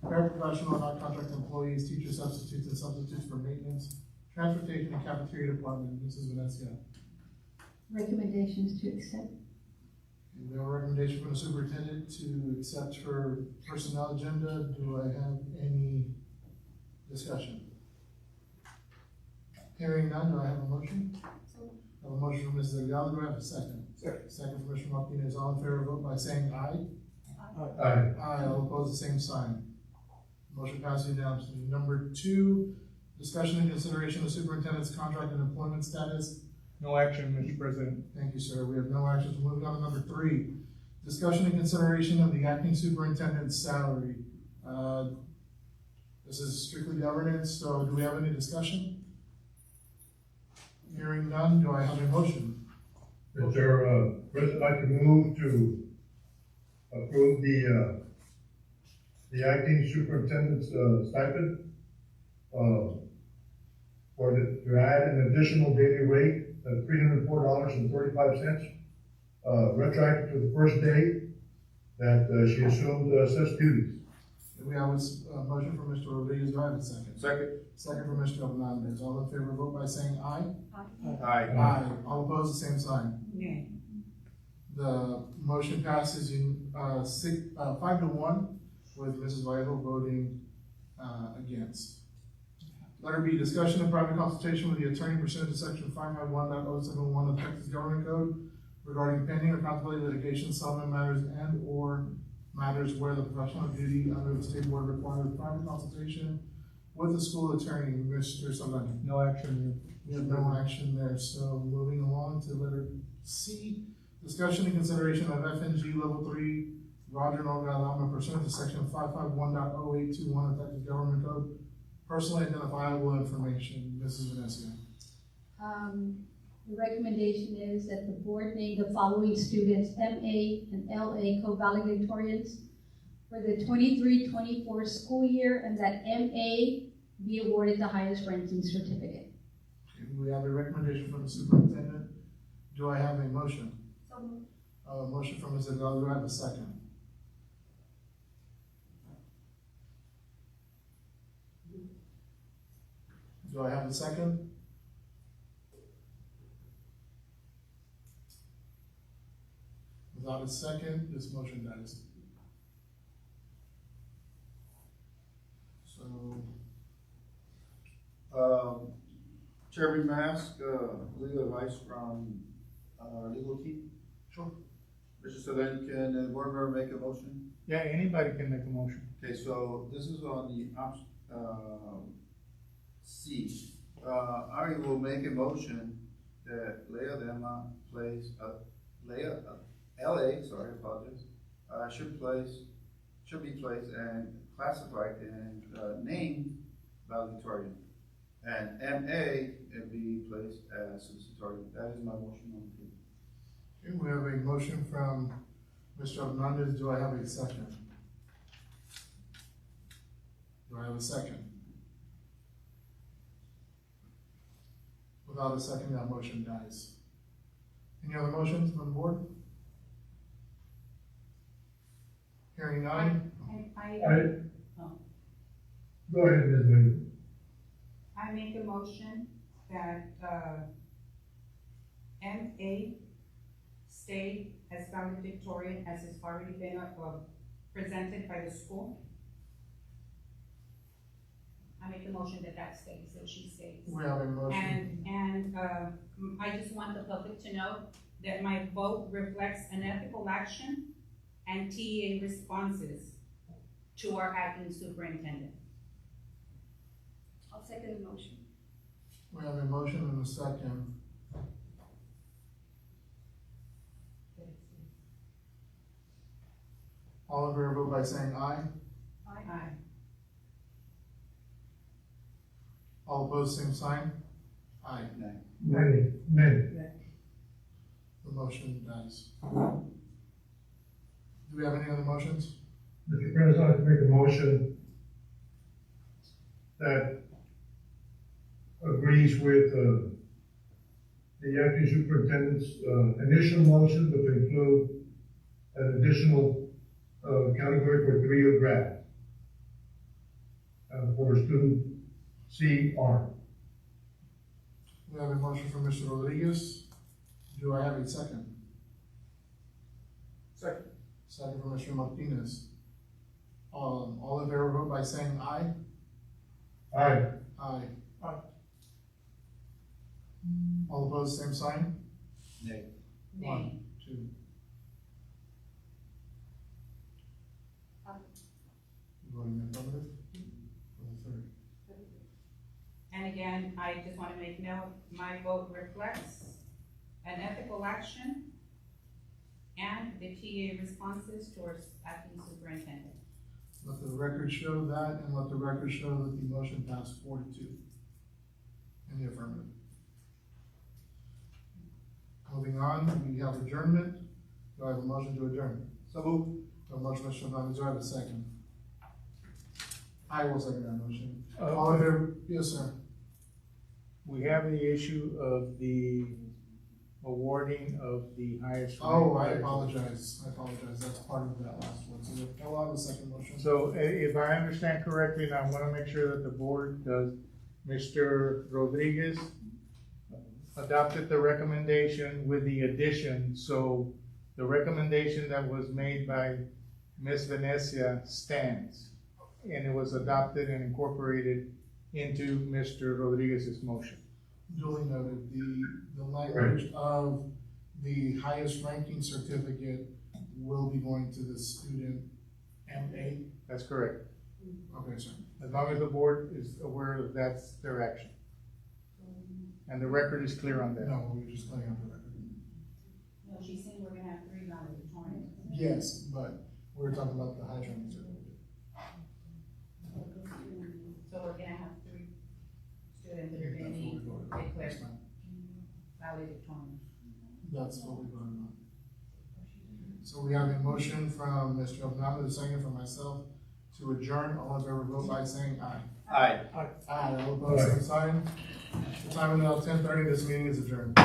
paraprofessional, non-contract employees, teacher substitutes and substitutes for maintenance, transportation and cafeteria department. Mrs. Venecia. Recommendations to accept. We have a recommendation from the superintendent to accept her personnel agenda. Do I have any discussion? Hearing none, do I have a motion? I have a motion from Mrs. Ayala. Do I have a second? Second from Mr. Martinez. All in favor, vote by saying aye. Aye. Aye. All opposed, the same sign. Motion passes unanimously. Number 2, discussion and consideration of superintendent's contract and employment status. No action, Mr. President. Thank you, sir. We have no actions. Moving on to number 3, discussion and consideration of the acting superintendent's salary. This is strictly governance, so do we have any discussion? Hearing none, do I have a motion? Mr. President, I'd like to move to approve the acting superintendent's stipend to add an additional daily rate of $304.35, retroactive to the first day that she assumed such duties. We have a motion from Mr. Rodriguez. Do I have a second? Second. Second from Mr. Hernandez. All in favor, vote by saying aye. Aye. Aye. All opposed, the same sign. Nay. The motion passes 5-1 with Mrs. Vallejo voting against. Letter B, discussion and private consultation with the attorney pursuant to section 551.071 of the Texas Government Code regarding pending or contemplated litigation, settlement matters, and or matters where the professional duty under the state board requires private consultation with the school attorney, Mr. Salani. No action. We have no action there, so moving along to letter C, discussion and consideration of FNG Level 3 Roger and Olga Alama pursuant to section 551.0821 of Texas Government Code, personally identifiable information. Mrs. Venecia. The recommendation is that the board name the following students MA and LA co-valedictorians for the 23-24 school year, and that MA be awarded the highest ranking certificate. We have a recommendation from the superintendent. Do I have a motion? So moved. A motion from Ms. Adela. Do I have a second? Do I have a second? Without a second, this motion dies. So, Chairman, may I ask legal advice from our legal team? sure. Mr. Salem, can the board member make a motion? Yeah, anybody can make a motion. Okay, so this is on the C. I will make a motion that Leah Dema plays, LA, sorry, apologies, should be placed and classified and named valedictorian. And MA be placed as substitutorian. That is my motion on the table. Okay, we have a motion from Mr. Hernandez. Do I have a second? Do I have a second? Without a second, that motion dies. Any other motions from the board? Hearing none. Go ahead, Ms. Williams. I make a motion that MA stay as valedictorian as it's already been presented by the school. I make a motion that stays, that she stays. We have a motion. And I just want the public to know that my vote reflects an ethical action and TA responses to our acting superintendent. I'll second the motion. We have a motion and a second. All in favor, vote by saying aye. Aye. All opposed, same sign. Aye. Nay. The motion dies. Do we have any other motions? Mr. President, I'd like to make a motion that agrees with the acting superintendent's initial motion, but to include an additional category for 3-year grad. and for student CR. We have a motion from Mr. Rodriguez. Do I have a second? Second. Second from Mr. Martinez. All in favor, vote by saying aye. Aye. Aye. Aye. All opposed, same sign? Nay. Nay. 1, 2. Voting affirmative? For the third. And again, I just want to make note, my vote reflects an ethical action and the TA responses towards acting superintendent. Let the record show that, and let the record show that the motion passed 4-2 in the affirmative. Moving on, we have adjournment. Do I have a motion to adjourn? So moved. A motion, Mr. Hernandez, do I have a second? I will second that motion. Uh, All in favor? Yes, sir. We have the issue of the awarding of the highest. Oh, I ranked- apologize. That's part of that last one. So I'll have a second motion. So if I understand correctly, and I want to make sure that the board does, Mr. Rodriguez adopted the recommendation with the addition, so the recommendation that was made by Ms. Venecia stands, and it was adopted and incorporated into Mr. Rodriguez's motion. Duly noted, the language of the highest ranking certificate will be going to the student MA. That's correct. Okay, sir. As long as the board is aware that that's their action. And the record is clear on that. No, we're just clearing up the record. No, she's saying we're gonna have 3 valedictorians. Yes, but we're talking about the highest ranking certificate. So we're gonna have 3 students that are gonna That's be what we voted on. declared That's fine. valedictorians. That's what we voted on. So we have a motion from Mr. Abnado, the second from myself, to adjourn. All in favor, vote by saying aye. Aye. Aye, all opposed, same sign. The time is now 10:30, this meeting is adjourned.